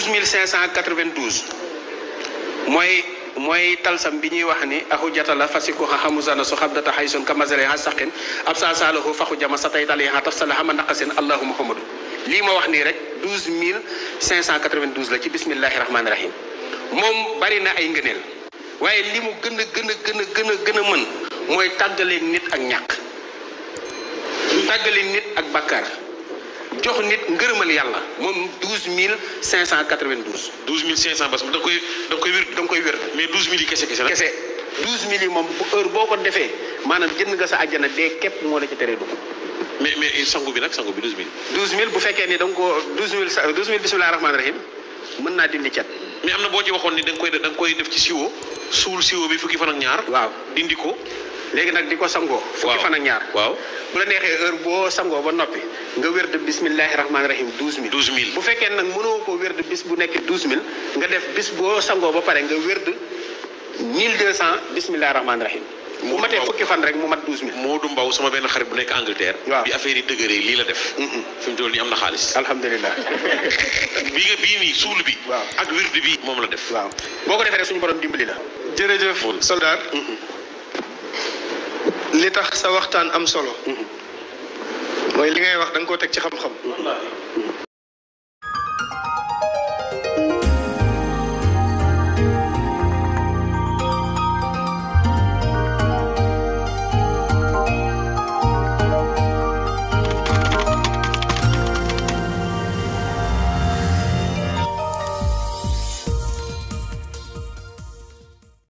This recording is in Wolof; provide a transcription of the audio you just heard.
12592 mooy talsam bi ñuy wax ni axu jata la fasiku xamusana su xabdata xaysun kamasare ha saqin ab sa salahu faxu jama sa taytali ha tafsala xama naqasin allahu muhammadu lii ma wax nii rek 12592 la ci bismillahi rahmaani rahim moom bari na ay ngëneel waaye li mu gën a mën mooy tàggale nit ak ñàkk tàggale nit ak bakkaar jox nit ngërëmal yàlla moom 12592. 12500 parce que da nga koy wér mais 12000 yi kese la. kese 12000 yi moom heure boo ko defee maanaam jënd nga sa àjjana dee képp moo la ci teree dugg. mais sangu bi nag sangu bi 12000. 12000 bu fekkee ni da nga koo 12000 bismillahi rahmaani rahim mën naa dindi cat. mais am na boo ci waxoon ni da nga koy def ci siwo suul siwo bi fukki fan ak ñaar. waaw dindi ko. léegi nag di ko sangoo. fukki fan ak ñaar. waaw bu la neexee heure boo sangoo ba noppi nga wér de bismillahi rahmaani rahim 12000. 12000 bu fekkee nag mënoo ko wér de bis bu nekk 12000 nga def bis boo sangoo ba pare nga wér de 1200 bismillahi rahmaani rahim. bu matee fukki fan rek mu mat 12000. Modou Mbaw sama benn xarit bu nekk Angleterre. waaw bi affaire yi dëgëree lii la def. fi mu toll nii am na xaalis. alhamdulilah. bii nii suul bi. waaw ak wérd bi moom la def. waaw boo ko defee rek suñu borom dimbali la. jërëjëf soldaar. li tax sa waxtaan am solo. mooy li ngay wax da nga koo teg ci xam-xam.